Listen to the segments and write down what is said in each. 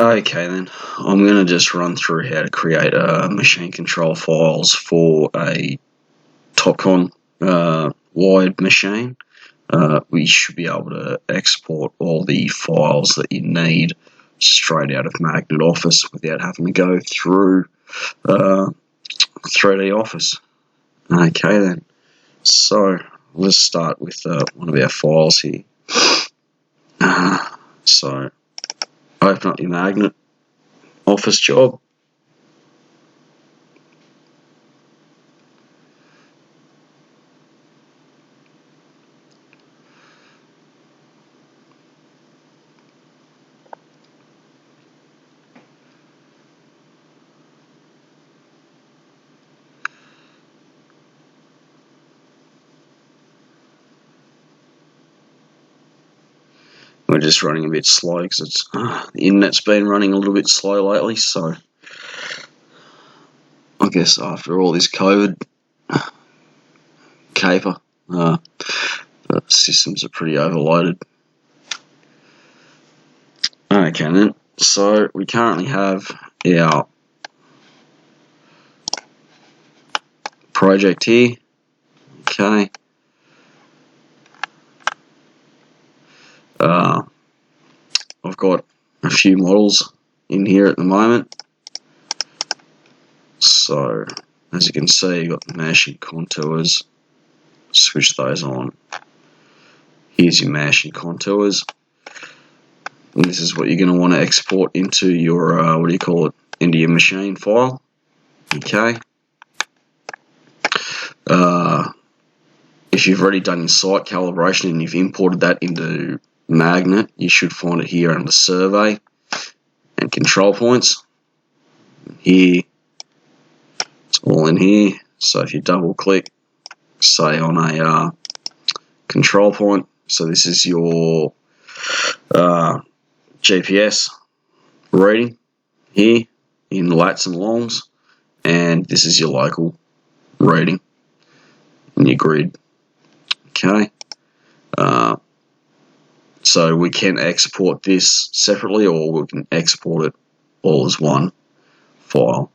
Okay then, I'm going to just run through how to create machine control files for a Topcon wired machine. We should be able to export all the files that you need straight out of Magnet Office without having to go through 3D Office. Okay then, so let's start with one of our files here. So open up your Magnet Office job. We're just running a bit slow because it's the internet's been running a little bit slow lately, so I guess after all this COVID caper, the systems are pretty overloaded. Okay then, so we currently have our project here. Okay. I've got a few models in here at the moment. So, as you can see, you've got the mesh and contours. Switch those on. Here's your mesh and contours. And this is what you're going to want to export into your, into your machine file. Okay. If you've already done your site calibration and you've imported that into Magnet, you should find it here under Survey and Control Points. Here, it's all in here. So if you double click, say on a control point, so this is your GPS reading here in lats and longs, and this is your local reading in your grid. Okay. So we can export this separately, or we can export it all as one file.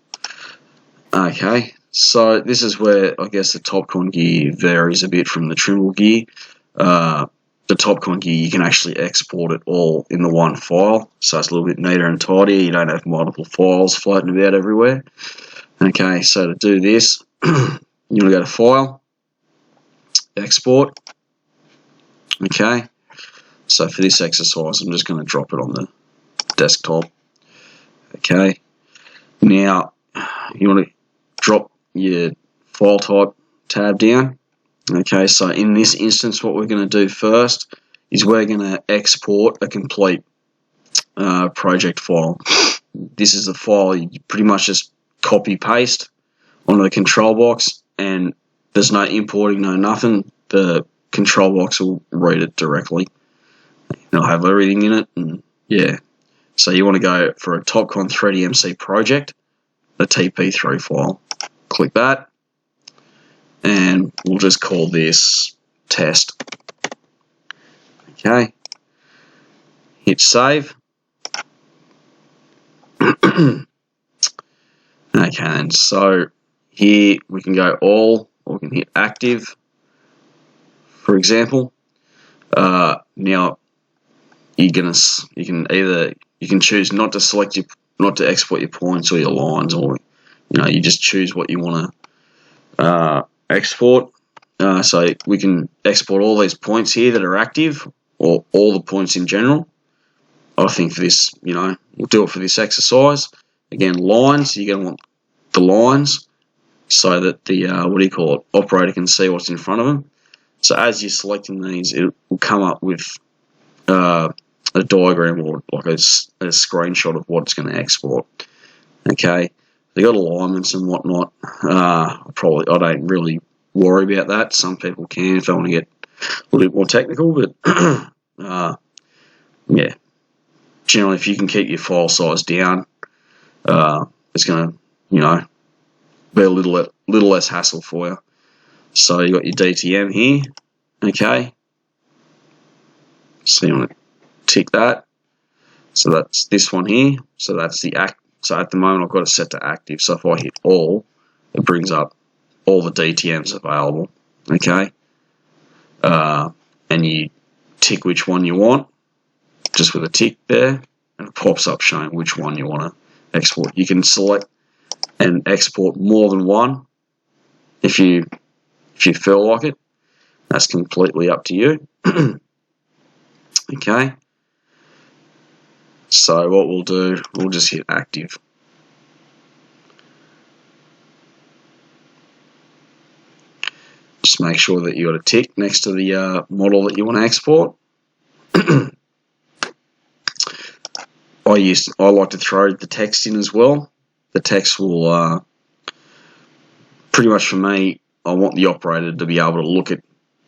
Okay, so this is where I guess the Topcon gear varies a bit from the Trimble gear. The Topcon gear, you can actually export it all in the one file, so it's a little bit neater and tidier. You don't have multiple files floating about everywhere. Okay, so to do this, you want to go to File, Export. Okay, so for this exercise, I'm just going to drop it on the desktop. Okay, now you want to drop your file type tab down. Okay, so in this instance, what we're going to do first is we're going to export a complete project file. This is the file you pretty much just copy paste onto the control box, and there's no importing, no nothing. The control box will read it directly. It'll have everything in it, and yeah. So you want to go for a Topcon 3DMC project, the TP3 file. Click that, and we'll just call this test. Okay. Hit save. Okay, and so here we can go all, or we can hit active, for example. Now you can choose not to export your points or your lines, or you just choose what you want to export. So we can export all these points here that are active, or all the points in general. I think for this, we'll do it for this exercise. Again, lines, you're going to want the lines so that the operator can see what's in front of them. So as you're selecting these, it will come up with a diagram, or like a screenshot of what it's going to export. Okay, they got alignments and whatnot. I don't really worry about that. Some people can if they want to get a little bit more technical, but yeah, generally if you can keep your file size down, it's going to be a little less hassle for you. So you got your DTM here. Okay, so you want to tick that. So that's this one here. So that's the act. So at the moment I've got it set to active. So if I hit all, it brings up all the DTMs available. Okay. And you tick which one you want, just with a tick there, and it pops up showing which one you want to export. You can select and export more than one if you feel like it. That's completely up to you. Okay. So what we'll do, we'll just hit active. Just make sure that you got a tick next to the model that you want to export. I like to throw the text in as well. The text will pretty much, for me, I want the operator to be able to look at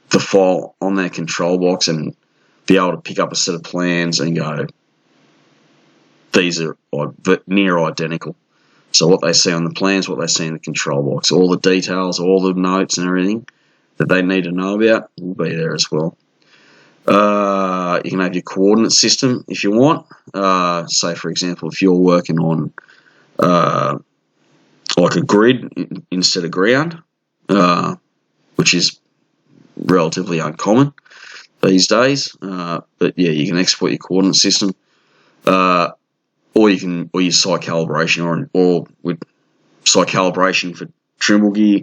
the file on their control box and be able to pick up a set of plans and go, these are near identical. So what they see on the plans, what they see in the control box, all the details, all the notes and everything that they need to know about will be there as well. You can have your coordinate system if you want. Say, for example, if you're working on like a grid instead of ground, which is relatively uncommon these days. But yeah, you can export your coordinate system, or use site calibration, or with site calibration for Trimble gear.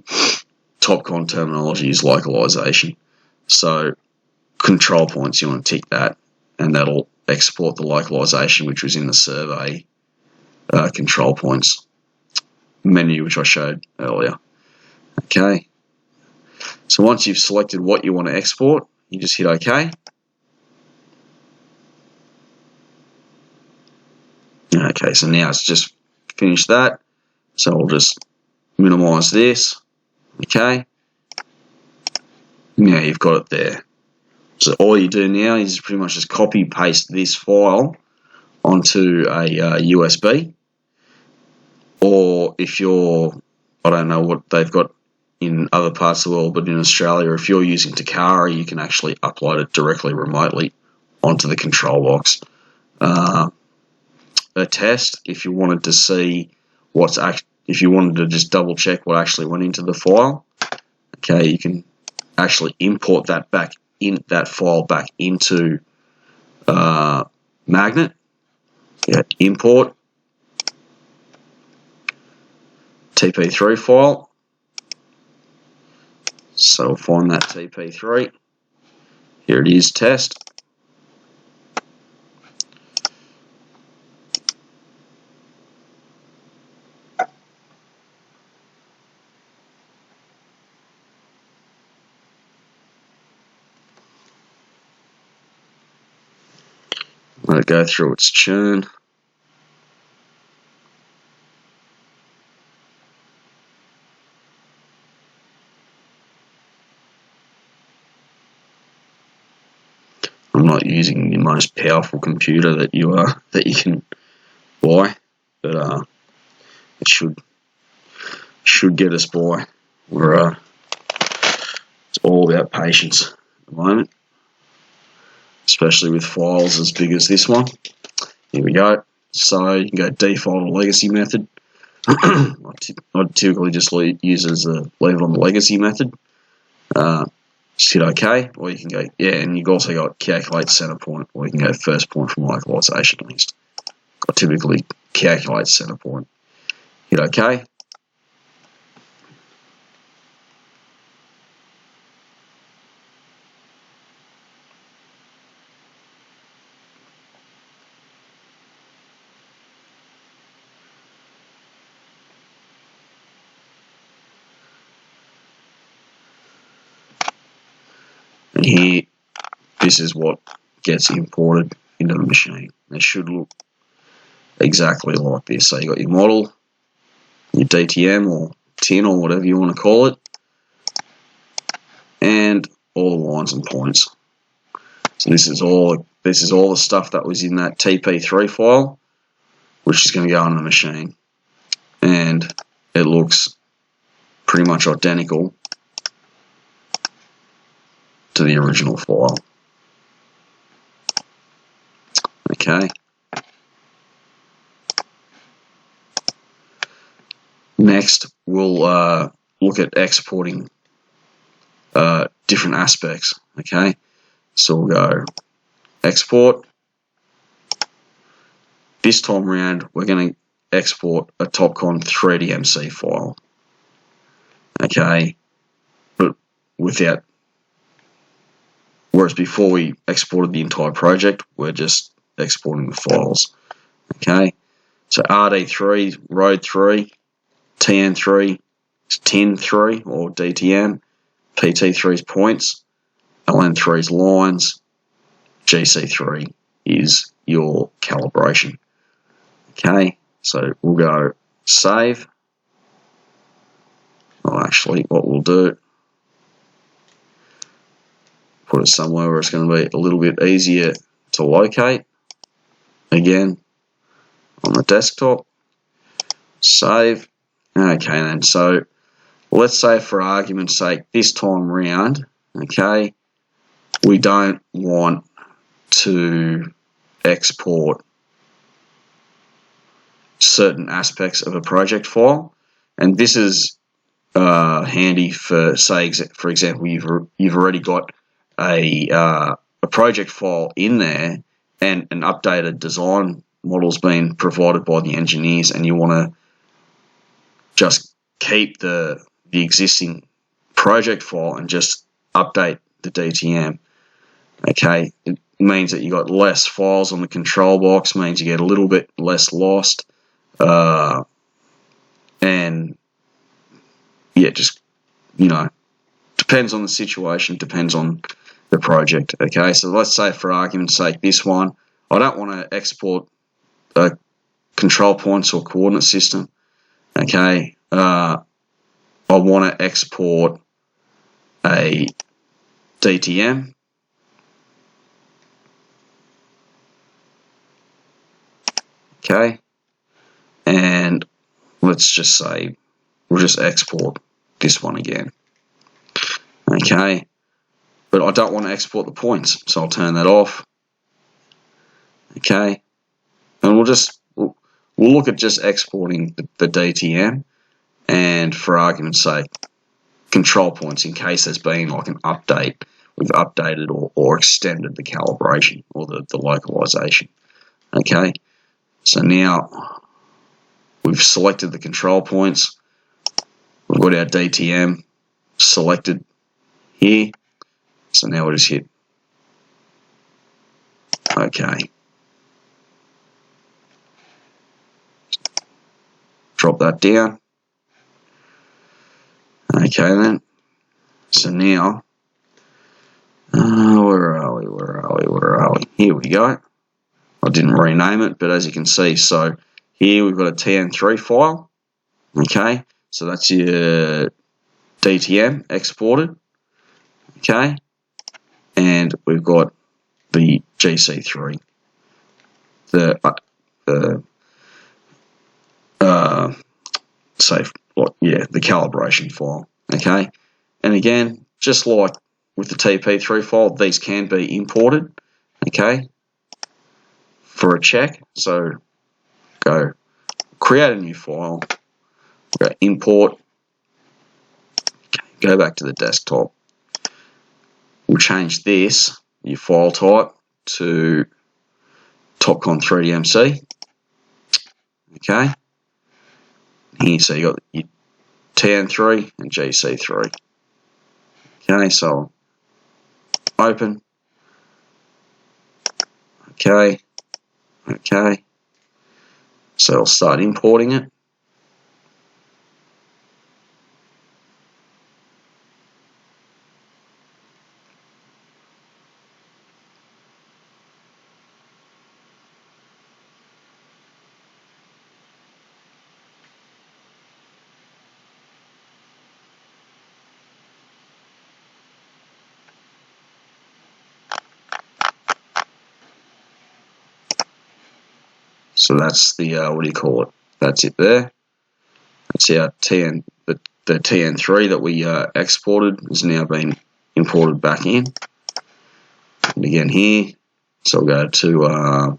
Topcon terminology is localization. So control points, you want to tick that, and that'll export the localization which was in the survey control points menu, which I showed earlier. Okay. So once you've selected what you want to export, you just hit OK. Okay, so now it's just finished that. So I'll just minimize this. Okay. Now you've got it there. So all you do now is pretty much just copy paste this file onto a USB, or if you're, I don't know what they've got in other parts of the world, but in Australia, if you're using Takara, you can actually upload it directly remotely onto the control box. A test, if you wanted to see if you wanted to just double check what actually went into the file, okay, you can actually import that file back into Magnet. Yeah, import TP3 file. So we'll find that TP3. Here it is, test. Let it go through its churn. I'm not using the most powerful computer that you can buy, but it should get us by. It's all about patience at the moment, especially with files as big as this one. Here we go. So you can go default or legacy method. I typically just leave it on the legacy method. Just hit OK, or you can go, and you've also got calculate center point, or you can go first point from localization list. I typically calculate center point. Hit OK. And here, this is what gets imported into the machine. It should look exactly like this. So you got your model, your DTM or tin or whatever you want to call it, and all the lines and points. So this is all the stuff that was in that TP3 file, which is going to go on the machine, and it looks pretty much identical to the original file. Okay. Next, we'll look at exporting different aspects. Okay, so we'll go export. This time around, we're going to export a Topcon 3DMC file. Okay, but without, whereas before we exported the entire project, we're just exporting the files. Okay, so RD3, Road 3, TN3, TIN3 or DTM, PT3 is points, LN3 is lines, GC3 is your calibration. Okay, so we'll go save. Well, actually, what we'll do, put it somewhere where it's going to be a little bit easier to locate. Again, on the desktop, save. Okay, then, so let's say for argument's sake, this time round, okay, we don't want to export certain aspects of a project file, and this is handy for, say, for example, you've already got a project file in there, and an updated design model's been provided by the engineers, and you want to just keep the existing project file and just update the DTM. Okay, it means that you got less files on the control box, means you get a little bit less lost, and yeah, just, you know, depends on the situation, depends on the project. Okay, so let's say for argument's sake, this one, I don't want to export control points or coordinate system. Okay, I want to export a DTM. Okay, and let's just say we'll just export this one again. Okay, but I don't want to export the points, so I'll turn that off. Okay, and we'll look at just exporting the DTM, and for argument's sake, control points in case there's been like an update. We've updated or extended the calibration or the localization. Okay, so now we've selected the control points. We've got our DTM selected here. So now we'll just hit OK. Drop that down. Okay then. So now, where are we? Here we go. I didn't rename it, but as you can see, so here we've got a TN3 file. Okay, so that's your DTM exported. Okay, and we've got the GC3, the calibration file. Okay, and again, just like with the TP3 file, these can be imported. Okay, for a check. So go create a new file, go import, go back to the desktop. We'll change this, your file type, to Topcon 3DMC. Okay. Here, so you got your TN3 and GC3. Okay, so open. Okay. Okay. So I'll start importing it. So that's the what do you call it? That's it there. That's our TN, the TN3 that we exported has now been imported back in. And again here, so we'll go to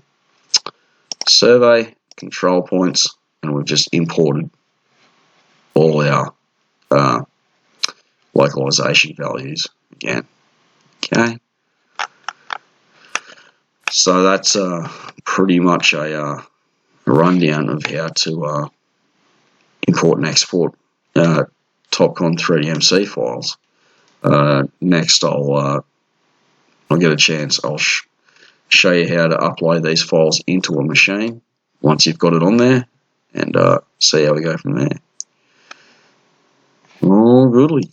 survey, control points, and we've just imported all our localization values again. Okay, so that's pretty much a rundown of how to import and export Topcon 3DMC files. Next, I'll get a chance, I'll show you how to upload these files into a machine once you've got it on there, and see how we go from there. Oh, goodly.